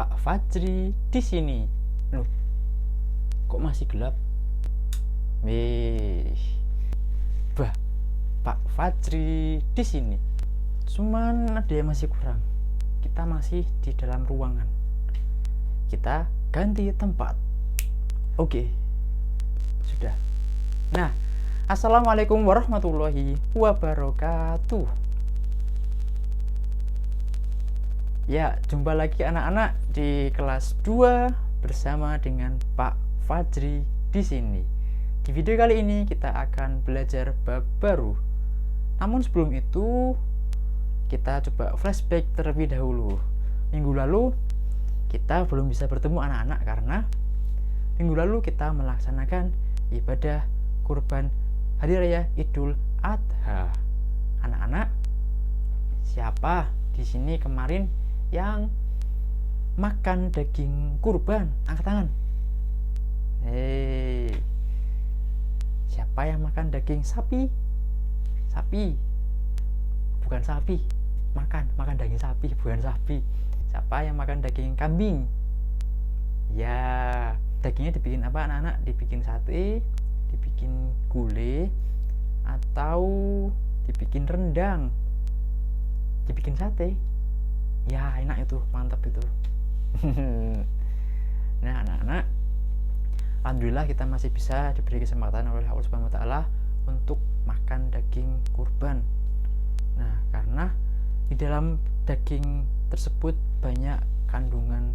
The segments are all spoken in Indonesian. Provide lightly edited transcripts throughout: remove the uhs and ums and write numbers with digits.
Pak Fajri di sini. Loh, kok masih gelap? Bah, Pak Fajri di sini. Cuman ada yang masih kurang. Kita masih di dalam ruangan. Kita ganti tempat. Oke. Sudah. Nah, assalamualaikum warahmatullahi wabarakatuh. Ya, jumpa lagi anak-anak di kelas 2 bersama dengan Pak Fajri di sini. Di video kali ini kita akan belajar bab baru. Namun sebelum itu, kita coba flashback terlebih dahulu. Minggu lalu kita belum bisa bertemu anak-anak karena minggu lalu kita melaksanakan ibadah kurban Hari Raya Idul Adha. Anak-anak, siapa di sini kemarin yang makan daging kurban? Angkat tangan. Siapa yang makan daging sapi? Sapi, bukan sapi. Makan daging sapi, bukan sapi. Siapa yang makan daging kambing? Ya, dagingnya dibikin apa anak-anak? Dibikin sate, dibikin gulai, atau dibikin rendang, dibikin sate. Ya, enak itu, mantap itu. Nah, anak-anak, alhamdulillah kita masih bisa diberi kesempatan oleh Allah Subhanahu wa taala untuk makan daging kurban. Nah, karena di dalam daging tersebut banyak kandungan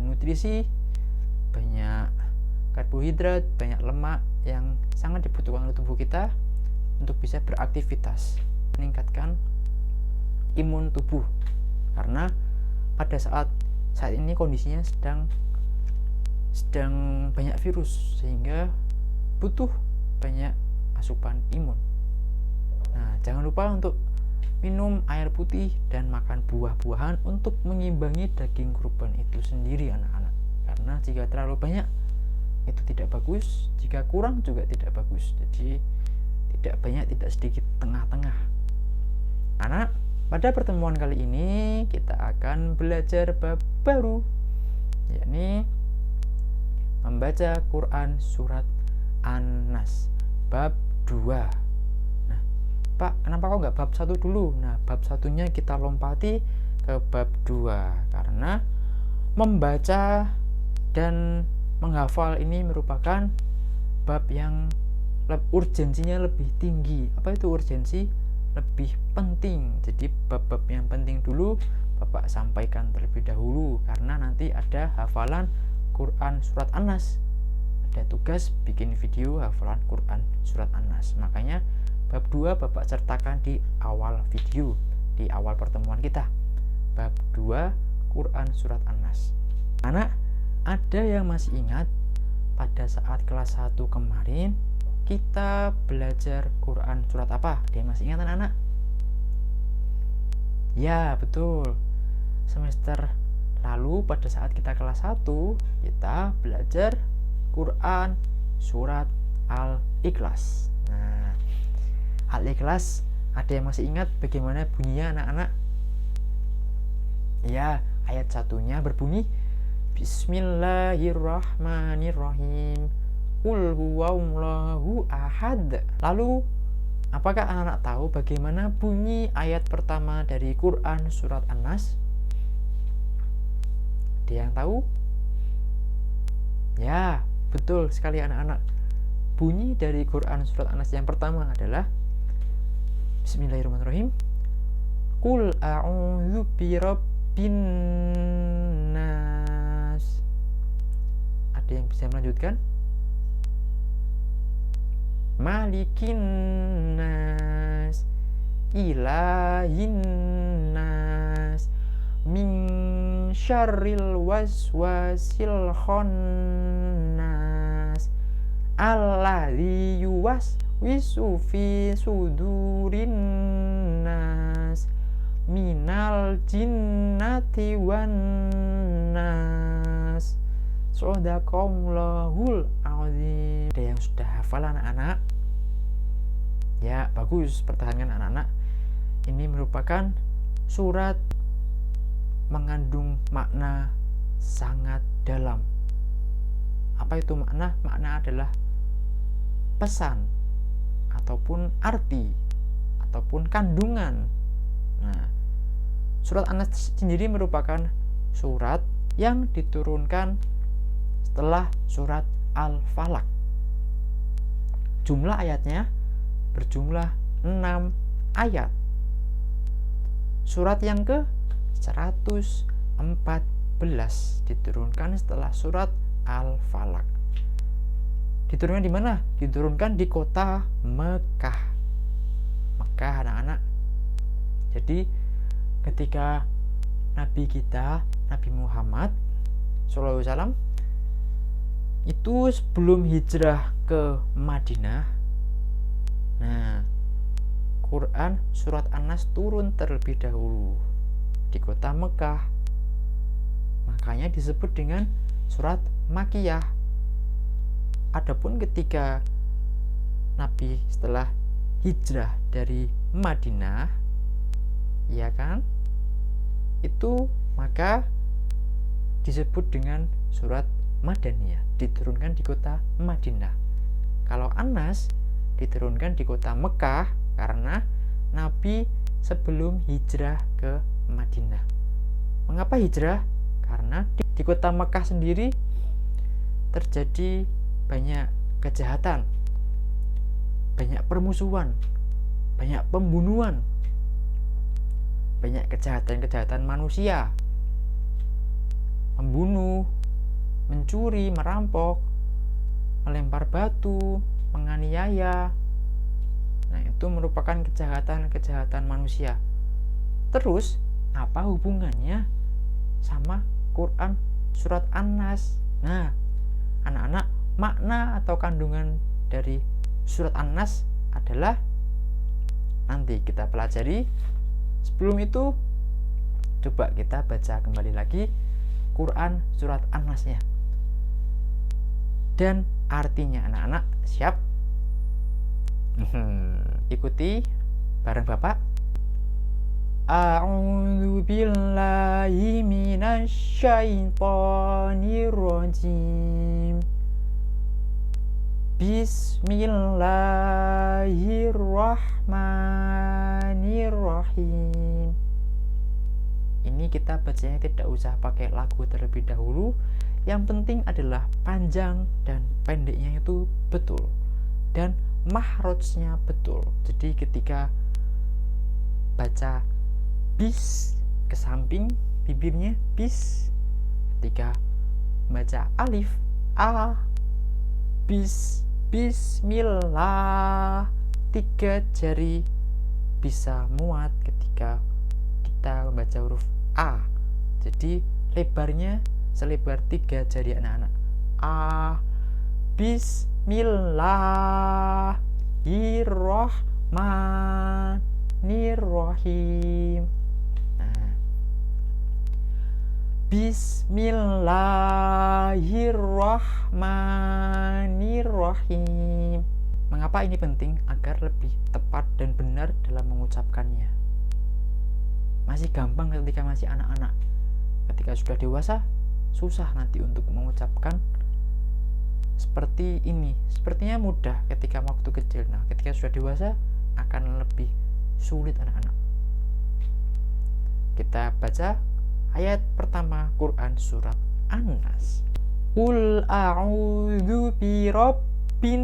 nutrisi, banyak karbohidrat, banyak lemak yang sangat dibutuhkan oleh tubuh kita untuk bisa beraktivitas, meningkatkan imun tubuh. Karena pada saat ini kondisinya sedang banyak virus, sehingga butuh banyak asupan imun. Nah, jangan lupa untuk minum air putih dan makan buah-buahan untuk mengimbangi daging kurban itu sendiri anak-anak. Karena jika terlalu banyak itu tidak bagus, jika kurang juga tidak bagus. Jadi tidak banyak, tidak sedikit, tengah-tengah. Anak, pada pertemuan kali ini kita akan belajar bab baru, yakni membaca Quran surat An-Nas bab 2. Nah, Pak, kenapa kok nggak bab 1 dulu? Nah, bab 1-nya kita lompati ke bab 2 karena membaca dan menghafal ini merupakan bab yang urgensinya lebih tinggi. Apa itu urgensi? Lebih penting. Jadi bab-bab yang penting dulu Bapak sampaikan terlebih dahulu, karena nanti ada hafalan Quran surat An-Nas. Ada tugas bikin video hafalan Quran surat An-Nas. Makanya bab 2 Bapak sertakan di awal video, di awal pertemuan kita. Bab 2 Quran surat An-Nas. Anak, ada yang masih ingat pada saat kelas 1 kemarin kita belajar Quran surat apa? Dia masih ingat anak-anak? Ya, betul. Semester lalu pada saat kita kelas 1 kita belajar Quran surat Al-Ikhlas. Nah, Al-Ikhlas, ada yang masih ingat bagaimana bunyinya anak-anak? Ya, ayat 1-nya berbunyi Bismillahirrahmanirrahim. Qul huwallahu ahad. Lalu, apakah anak-anak tahu bagaimana bunyi ayat pertama dari Quran surat An-Nas? Ada yang tahu? Ya, betul sekali anak-anak. Bunyi dari Quran surat An-Nas yang pertama adalah Bismillahirrahmanirrahim. Qul a'udzu birabbin nas. Ada yang bisa melanjutkan? Malikin nas, ilahin nas, min syarril waswasil khannas, alladzi yuwaswisu fi sudurin nas, minal jinnati wan nas. Shadaqallahul azim. Ada yang sudah hafal anak-anak? Ya, bagus, pertahankan anak-anak. Ini merupakan surat mengandung makna sangat dalam. Apa itu makna? Makna adalah pesan ataupun arti ataupun kandungan. Nah, surat An-Nas sendiri merupakan surat yang diturunkan setelah surat Al-Falaq. Jumlah ayatnya berjumlah 6 ayat. Surat yang ke-114 diturunkan setelah surat Al-Falaq. Diturunkan di mana? Diturunkan di kota Mekah. Mekah, anak-anak. Jadi ketika Nabi kita, Nabi Muhammad SAW itu sebelum hijrah ke Madinah, nah, Quran surat An-Nas turun terlebih dahulu di kota Mekah. Makanya disebut dengan surat Makkiyah. Adapun ketika Nabi setelah hijrah dari Madinah, ya kan, itu maka disebut dengan surat Madaniyah, diturunkan di kota Madinah. Kalau An-Nas diturunkan di kota Mekah karena Nabi sebelum hijrah ke Madinah. Mengapa hijrah? Karena di kota Mekah sendiri terjadi banyak kejahatan, banyak permusuhan, banyak pembunuhan, banyak kejahatan-kejahatan manusia, membunuh, mencuri, merampok, melempar batu, menganiaya. Nah, itu merupakan kejahatan-kejahatan manusia. Terus, apa hubungannya sama Quran surat An-Nas? Nah, anak-anak, makna atau kandungan dari surat An-Nas adalah nanti kita pelajari. Sebelum itu, coba kita baca kembali lagi Quran surat An-Nasnya dan artinya. Anak-anak siap? Ikuti bareng Bapak. A'udzu billahi minasy syaithanir rajim. Bismillahirrahmanirrahim. Ini kita bacanya tidak usah pakai lagu terlebih dahulu. Yang penting adalah panjang dan pendeknya itu betul dan mahrojnya betul. Jadi ketika baca bis ke samping bibirnya bis, ketika baca alif a bismillah, 3 jari bisa muat ketika kita membaca huruf a. Jadi lebarnya selebar 3 jari anak-anak. A bismillahirrahmanirrahim. Nah, bismillahirrahmanirrahim. Mengapa ini penting? Agar lebih tepat dan benar dalam mengucapkannya. Masih gampang ketika masih anak-anak. Ketika sudah dewasa, susah nanti untuk mengucapkan seperti ini. Sepertinya mudah ketika waktu kecil. Nah, ketika sudah dewasa akan lebih sulit anak-anak. Kita baca ayat pertama Quran surat An-Nas. Qul a'udzu birabbin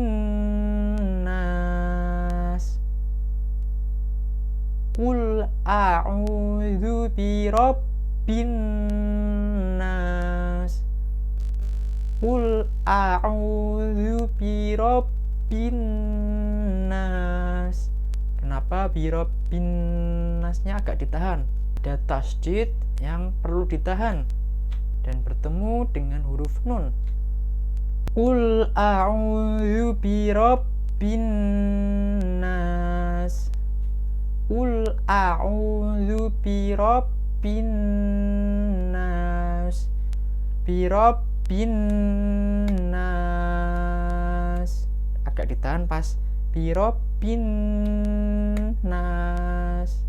nas. Qul a'udzu birabbin nas. Qul a'udzu birabbin nas. Kenapa birabbin nasnya agak ditahan? Ada tasydid yang perlu ditahan dan bertemu dengan huruf nun. Qul a'udzu birabbin nas. Qul a'udzu birabbin nas. Birabbin nas. Agak ditahan pas birabbin nas.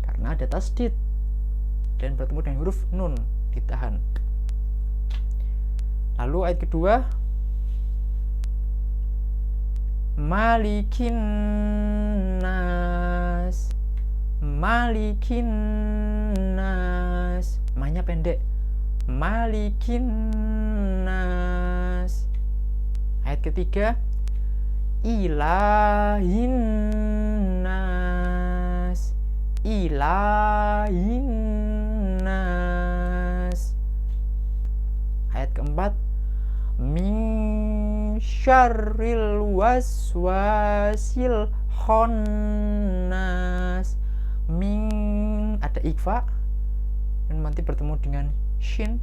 Karena ada tasydid dan bertemu dengan huruf nun, ditahan. Lalu ayat kedua, Malikin nas, Malikin nas, ma-nya pendek, Malikin nas. Ayat ketiga, Ilahin nas, Ilahin nas. Ayat keempat, min syarril waswasil khannas. Min ada ikhfa dan nanti bertemu dengan shin,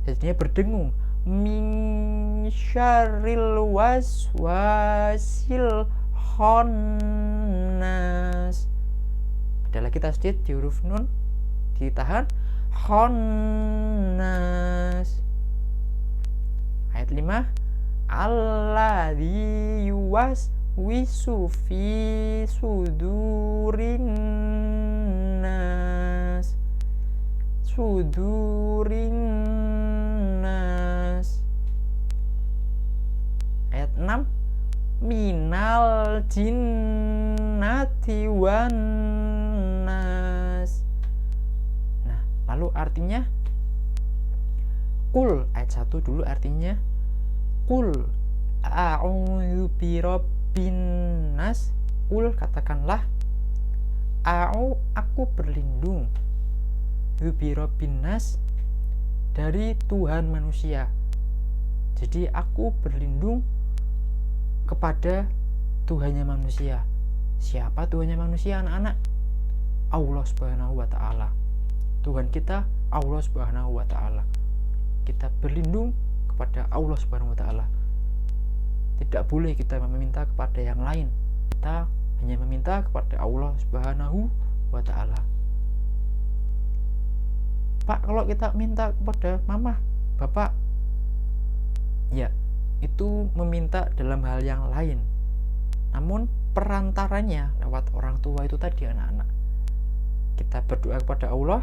jadinya berdengung, min syarril waswasil khannas. Ada lagi tasdid di huruf nun, ditahan, khannas. Ayat 5, alladzi yuwaswisu fi sudurin nas, sudurin nas. Ayat 6, minal jinnati wan nas. Nah, lalu artinya Qul, ayat 1 dulu artinya Qul a'udzu birabbin nas. Qul, katakanlah, aku berlindung, birabbin nas, dari Tuhan manusia. Jadi aku berlindung kepada Tuhannya manusia. Siapa Tuhannya manusia, anak-anak? Allah Subhanahu wa ta'ala. Tuhan kita Allah Subhanahu wa ta'ala. Kita berlindung kepada Allah Subhanahu wa ta'ala. Tidak boleh kita meminta kepada yang lain. Kita hanya meminta kepada Allah Subhanahu wa ta'ala. Pak, kalau kita minta kepada mama, bapak, ya, itu meminta dalam hal yang lain. Namun perantaranya lewat orang tua itu tadi, anak-anak. Kita berdoa kepada Allah,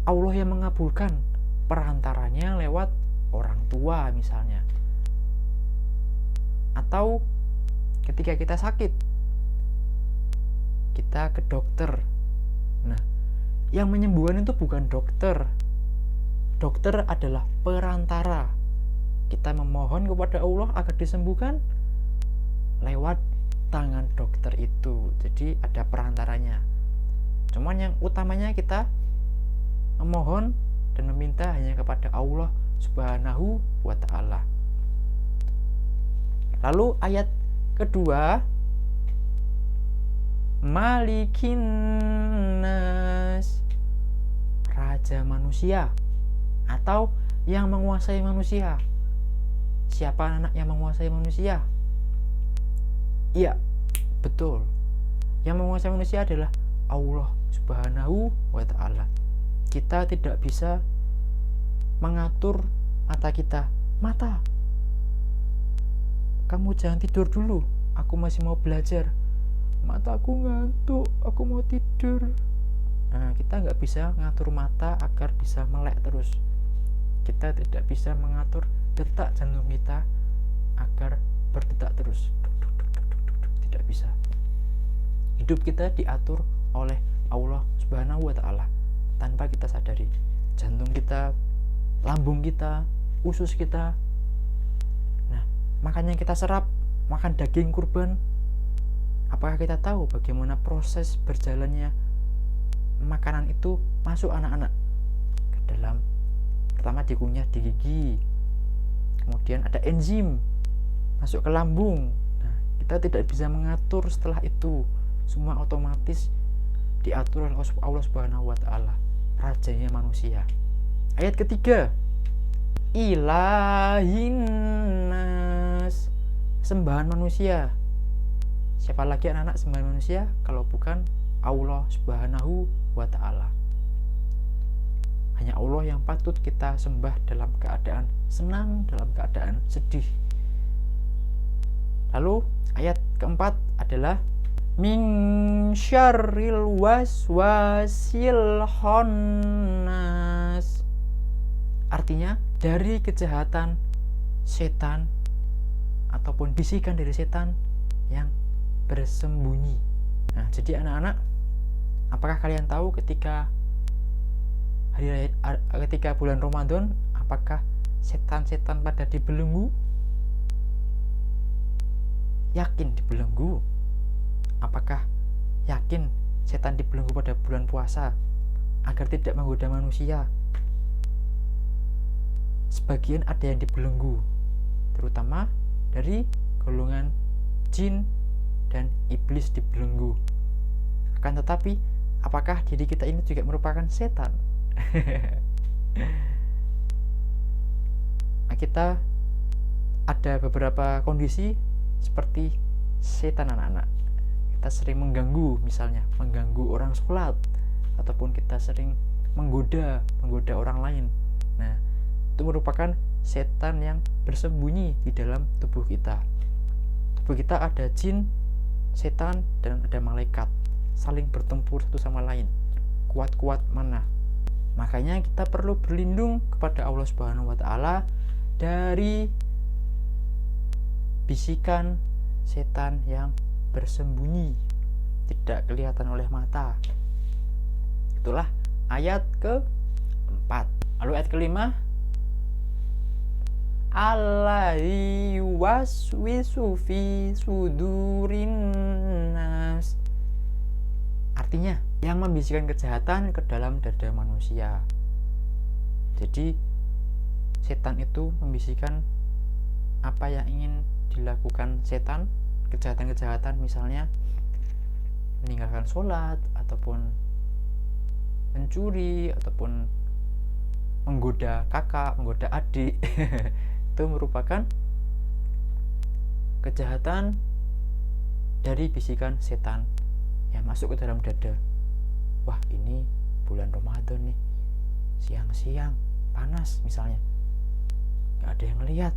Allah yang mengabulkan. Perantaranya lewat orang tua misalnya. Atau ketika kita sakit, kita ke dokter. Nah, yang menyembuhkan itu bukan dokter. Dokter adalah perantara. Kita memohon kepada Allah agar disembuhkan lewat tangan dokter itu. Jadi ada perantaranya. Cuman yang utamanya kita memohon dan meminta hanya kepada Allah Subhanahu wa ta'ala. Lalu ayat kedua, Malikin nas, raja manusia atau yang menguasai manusia. Siapa anak yang menguasai manusia? Iya, betul. Yang menguasai manusia adalah Allah Subhanahu wa ta'ala. Kita tidak bisa mengatur mata kita. Mata, kamu jangan tidur dulu, aku masih mau belajar. Mataku ngantuk, aku mau tidur. Nah, kita nggak bisa ngatur mata agar bisa melek terus. Kita tidak bisa mengatur detak jantung kita agar berdetak terus. Tidak bisa. Hidup kita diatur oleh Allah Subhanahu wa ta'ala tanpa kita sadari. Jantung kita, lambung kita, usus kita. Nah, makanya kita serap, makan daging kurban. Apakah kita tahu bagaimana proses berjalannya makanan itu masuk anak-anak ke dalam? Pertama dikunyah di gigi, kemudian ada enzim masuk ke lambung. Nah, kita tidak bisa mengatur setelah itu. Semua otomatis diatur oleh Allah Subhanahu wa ta'ala, rajanya manusia. Ayat ketiga, ilahin nas, sembahan manusia. Siapa lagi anak-anak sembahan manusia kalau bukan Allah Subhanahu wa ta'ala? Hanya Allah yang patut kita sembah dalam keadaan senang, dalam keadaan sedih. Lalu ayat keempat adalah min syarril waswasil khannas. Artinya dari kejahatan setan ataupun bisikan dari setan yang bersembunyi. Nah, jadi anak-anak, apakah kalian tahu ketika ketika bulan Ramadan, apakah setan-setan pada dibelenggu? Yakin dibelenggu? Apakah yakin setan dibelenggu pada bulan puasa agar tidak menggoda manusia? Sebagian ada yang dibelenggu, terutama dari golongan jin dan iblis dibelenggu. Akan tetapi, apakah diri kita ini juga merupakan setan? Nah, kita ada beberapa kondisi seperti setan anak-anak. Kita sering mengganggu, misalnya mengganggu orang sholat, ataupun kita sering menggoda orang lain. Nah, itu merupakan setan yang bersembunyi di dalam tubuh kita. Tubuh kita ada jin, setan, dan ada malaikat, saling bertempur satu sama lain, kuat-kuat mana. Makanya kita perlu berlindung kepada Allah Subhanahu wa Ta'ala dari bisikan setan yang bersembunyi, tidak kelihatan oleh mata. Itulah ayat ke-4. Lalu ayat ke-5, Allazi yuwaswisu fi sudurin nas. Artinya, yang membisikkan kejahatan ke dalam dada manusia. Jadi, setan itu membisikkan apa yang ingin dilakukan setan, kejahatan-kejahatan, misalnya meninggalkan sholat, ataupun mencuri, ataupun menggoda kakak, menggoda adik. Itu merupakan kejahatan dari bisikan setan yang masuk ke dalam dada. Wah, ini bulan Ramadan nih, siang-siang panas misalnya, gak ada yang ngeliat,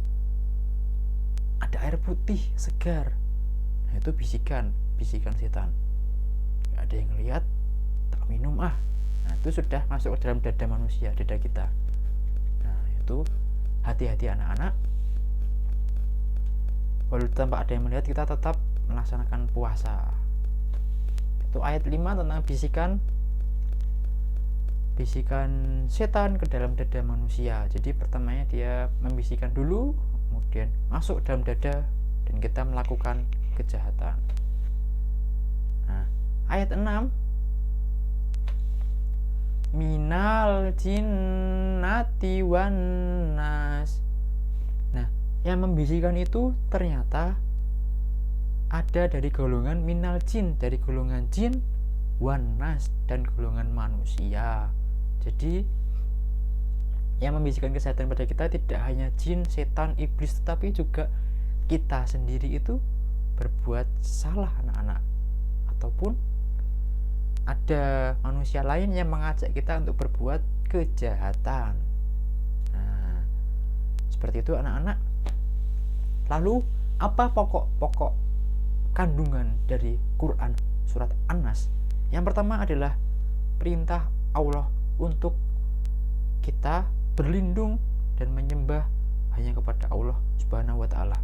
ada air putih segar. Nah, itu bisikan setan. Gak ada yang ngeliat, tak minum ah. Nah, itu sudah masuk ke dalam dada manusia, dada kita. Nah, itu hati-hati anak-anak. Walau tanpa ada yang melihat, kita tetap melaksanakan puasa. Itu ayat 5 tentang bisikan setan ke dalam dada manusia. Jadi pertamanya dia membisikkan dulu, kemudian masuk dalam dada, dan kita melakukan kejahatan. Nah, ayat 6, minal jinnati wan nas. Nah, yang membisikkan itu ternyata ada dari golongan minal jin, dari golongan jin, wan nas, dan golongan manusia. Jadi yang membisikkan kesehatan pada kita tidak hanya jin, setan, iblis, tetapi juga kita sendiri itu berbuat salah anak-anak, ataupun ada manusia lain yang mengajak kita untuk berbuat kejahatan. Nah, seperti itu anak-anak. Lalu apa pokok kandungan dari Quran surat An-Nas? Yang pertama adalah perintah Allah untuk kita berlindung dan menyembah hanya kepada Allah Subhanahu wa Ta'ala.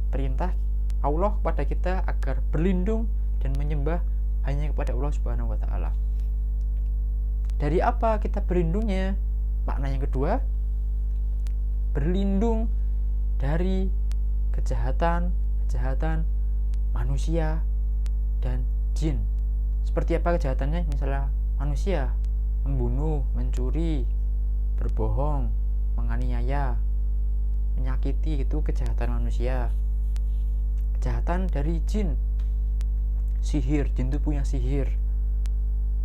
Perintah Allah kepada kita agar berlindung dan menyembah hanya kepada Allah Subhanahu wa Ta'ala. Dari apa kita berlindungnya? Makna yang kedua, berlindung dari kejahatan manusia dan jin. Seperti apa kejahatannya? Misalnya manusia membunuh, mencuri, berbohong, menganiaya, menyakiti, itu kejahatan manusia. Kejahatan dari jin, sihir, jin itu punya sihir,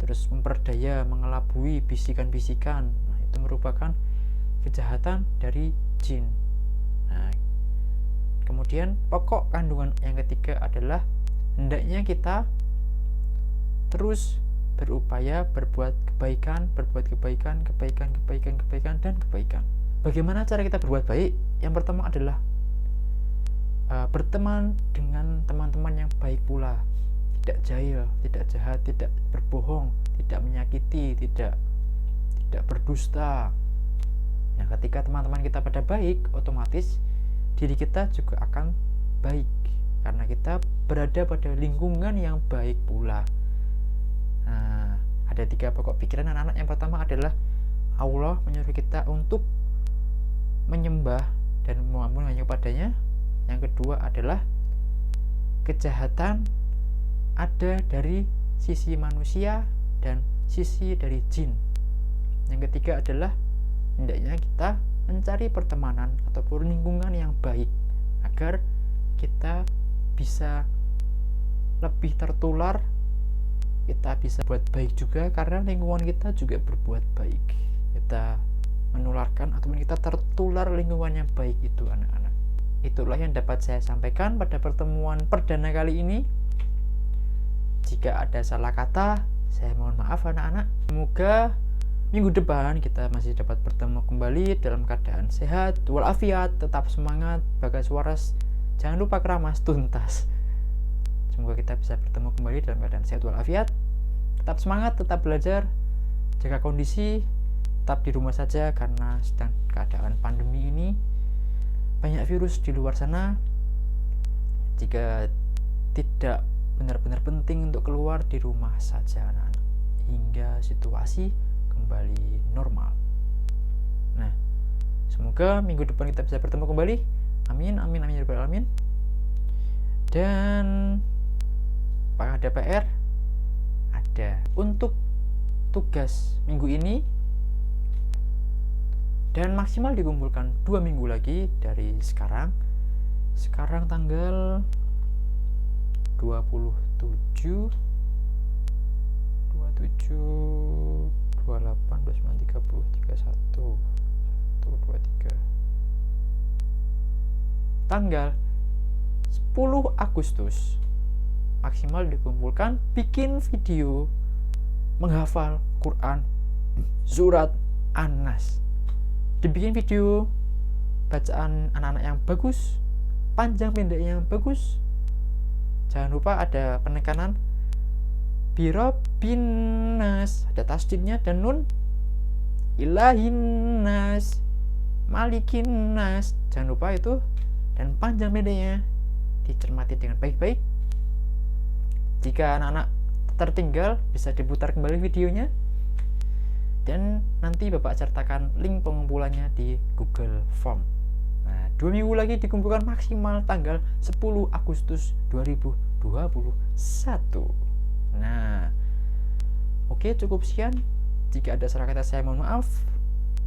terus memperdaya, mengelabui, bisikan-bisikan. Nah, itu merupakan kejahatan dari jin. Nah, kemudian pokok kandungan yang ketiga adalah hendaknya kita terus berupaya berbuat kebaikan, dan kebaikan. Bagaimana cara kita berbuat baik? Yang pertama adalah berteman dengan teman-teman yang baik pula, tidak jahil, tidak jahat, tidak berbohong, tidak menyakiti, tidak berdusta. Nah, ketika teman-teman kita pada baik, otomatis diri kita juga akan baik karena kita berada pada lingkungan yang baik pula. Nah, ada 3 pokok pikiran anak-anak. Yang pertama adalah Allah menyuruh kita untuk menyembah dan memohon hanya kepadanya. Yang kedua adalah kejahatan ada dari sisi manusia dan sisi dari jin. Yang ketiga adalah hendaknya kita mencari pertemanan ataupun lingkungan yang baik agar kita bisa lebih tertular, kita bisa buat baik juga karena lingkungan kita juga berbuat baik. Kita menularkan ataupun kita tertular lingkungan yang baik itu anak-anak. Itulah yang dapat saya sampaikan pada pertemuan perdana kali ini. Jika ada salah kata, saya mohon maaf anak-anak. Semoga minggu depan kita masih dapat bertemu kembali dalam keadaan sehat walafiat, tetap semangat, Bagas waras, jangan lupa keramas tuntas. Semoga kita bisa bertemu kembali dalam keadaan sehat walafiat, tetap semangat, tetap belajar, jaga kondisi, tetap di rumah saja karena sedang keadaan pandemi ini, banyak virus di luar sana. Jika tidak benar-benar penting untuk keluar, di rumah saja anak-anak hingga situasi kembali normal. Nah, semoga minggu depan kita bisa bertemu kembali. Amin, amin, amin ya rabbal alamin. Dan apakah ada PR? Ada. Untuk tugas minggu ini dan maksimal dikumpulkan 2 minggu lagi dari sekarang. Sekarang tanggal 27 28 29 30 31 1 2 3 tanggal 10 Agustus maksimal dikumpulkan bikin video menghafal Quran surat An-Nas. Dibikin video bacaan anak-anak yang bagus, panjang pendeknya yang bagus. Jangan lupa ada penekanan Birobbinas, ada tasdidnya dan nun, Ilahinnas, Malikinnas, jangan lupa itu, dan panjang pendeknya dicermati dengan baik-baik. Jika anak-anak tertinggal bisa diputar kembali videonya dan nanti Bapak sertakan link pengumpulannya di Google Form. Nah, 2 minggu lagi dikumpulkan maksimal tanggal 10 Agustus 2021. Nah, oke, cukup sekian. Jika ada salah kata saya mohon maaf.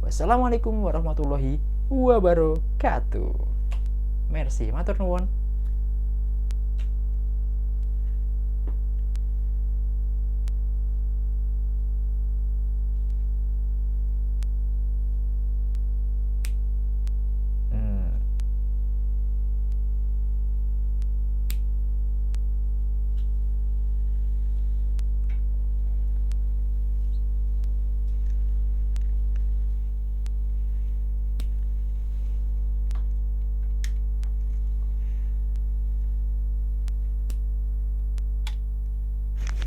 Wassalamualaikum warahmatullahi wabarakatuh. Merci, matur nuwun.